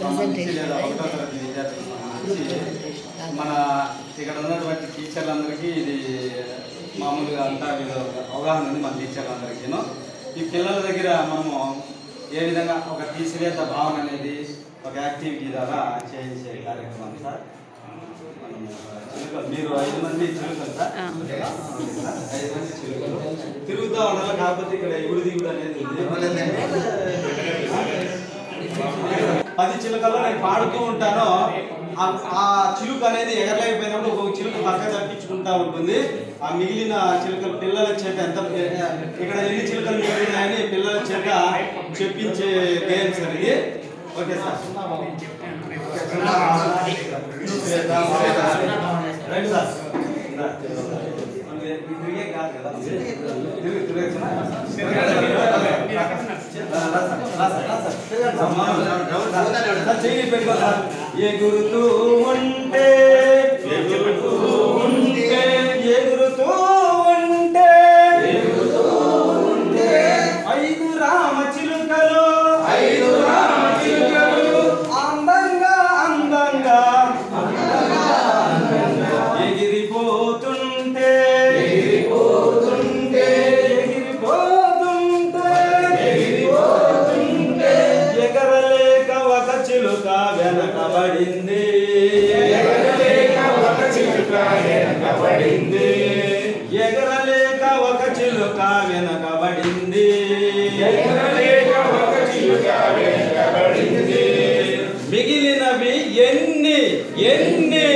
సంబంధించి లేదా ఒకటో తరగతి విద్యార్థులకు సంబంధించి మన ఇక్కడ ఉన్నటువంటి టీచర్లందరికీ ఇది మామూలుగా అంతా అవగాహన ఉంది మన టీచర్లందరికీను. ఈ పిల్లల దగ్గర మనము ఏ విధంగా ఒక తీసివేత భావన అనేది ఒక యాక్టివిటీ ద్వారా చేయించే కార్యక్రమం సార్. చిలుకలు మీరు 5 మంది చిలుకలు సార్, 5 మంది చిలుకలు తిరుగుతూ ఉండాలి. కాకపోతే ఇక్కడ ఎగుడు దిగుడు అనేది ఉంది. 10 చిలుకల్లో నేను పాడుతూ ఉంటాను. ఆ చిలుక అనేది ఎగరలేకపోయినప్పుడు ఒక చిలుక పక్క తప్పించుకుంటూ ఉంటుంది. ఆ మిగిలిన చిలుకలు పిల్లల చేత ఎంత ఇక్కడ ఎన్ని చిలుకలు మిగిలినాయని పిల్లల చేత చెప్పించే గేమ్స్ అనేది. Okay sir. Right sir. ఎగురుతూ ఉంటే ఎగురుతూ ఉంటే ఎగురుతూ ఉంటే ఎగురుతూ ఉంటే 5 రామ చిలుకలు 5 రామ చిలుకలు అందంగా అందంగా ఎగిరిపోతుంటే ఎగిరిపోతుంటే ఎగిరిపోతుంటే ఎగిరిపోతుంటే ఎగరలేక ఒక చిలుక వెనకబడింది. ఎగరలేక ఒక చిలుక వెనకబడింది. ఎగరలేక ఒక చిలుక వెనకబడింది. ఎగరలేక ఒక చిలుక వెనకబడింది. మిగిలినవి ఎన్ని ఎన్ని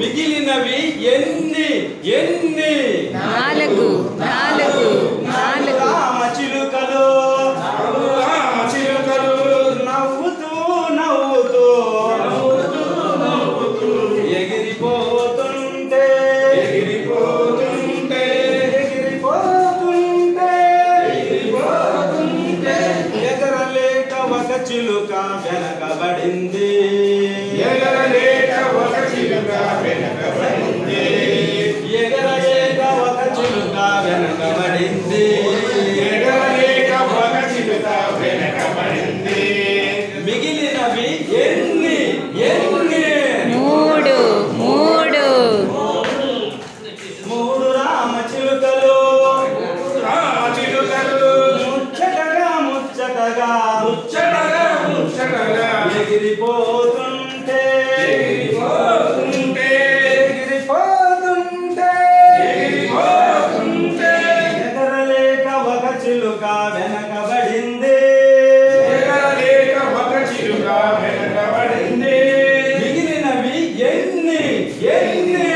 మిగిలినవి ఎన్ని ఎన్ని 4 రామ చిలుకలు నవ్వుతూ నవ్వుతూ ఎగిరిపోతుంటే ఎగిరిపోతుంటే ఎగిరిపోతుంటే ఎగిరిపోతుంటే ఎగరలేక ఒక చిలుక వెనకబడింది. ఎగరలేక ఒక చిలుక వెనకబడింది. ఎగరలేక ఒక చిలుక వెనకబడింది. ఎగరలేక ఒక చిలుక వెనకబడింది. మిగిలినవి ఎన్ని ఎన్ని 3 రామ చిలుకలు ముచ్చటగా ముచ్చటగా ముచ్చటగా ముచ్చటగా ఎగిరిపోతుంటే ఎగిరిపోతుంటే ఎగిరిపోతుంటే ఎగిరిపోతుంటే ఎగరలేక ఒక చిలుక వెనకబడింది. ఎగరలేక ఒక చిలుక వెనకబడింది. మిగిలినవి ఎన్ని ఎన్ని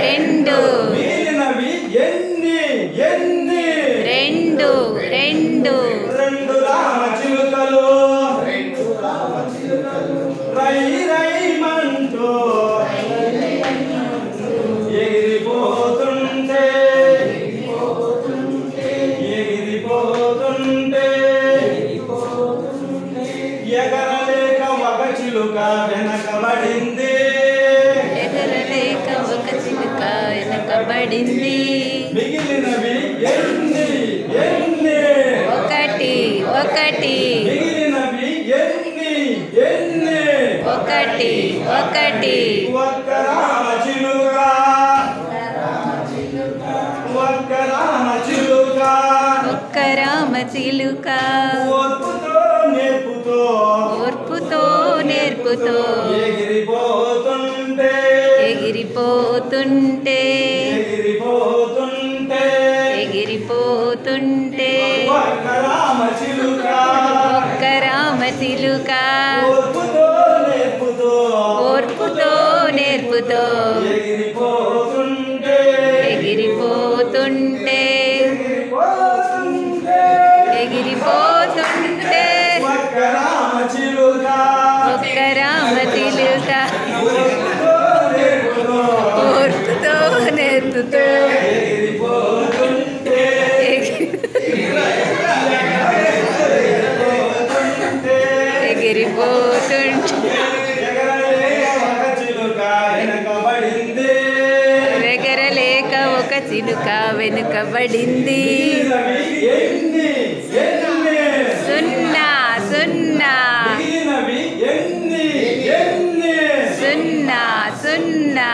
2 మిగిలినవి ఎన్ని ఎన్ని 2 రామ చిలుకలు రై రైమంటూ ఎగిరిపోతుంటే ఎగిరిపోతుంటే ఎగరలేక ఒక చిలుక వెనకబడింది. ఎగరలేక ఒక చిలుక వెనకబడింది. మిగిలినవి ఎన్ని ఎన్ని 1 మిగిలినవి ఎన్ని ఎన్ని 1 ఒక్క రామ చిలుక ఒక్క రామ చిలుక ఒక్క రామ చిలుక ఓర్పుతో నేర్పుతో ఎగిరిపోతుంటే ఎగిరిపోతుంటే ఎగిరిపోతుంటే ఎగిరిపోతుంటే ఒక్క రామ చిలుక ఒక్క రామ చిలుక ఓర్పుతో నేర్పుతో ఎగిరిపోతుంటే ఎగిరిపోతుంటే ఎగిరిపోతుంటే ఒక్క రామ చిలుక ఒక్క రామ చిలుక ఓర్పుతో నేర్పుతో ఎగిరిపోతుంటే ఎగిరిపోతుంటే ఎగరలేక ఒక చిలుక వెనుకబడింది. సున్నా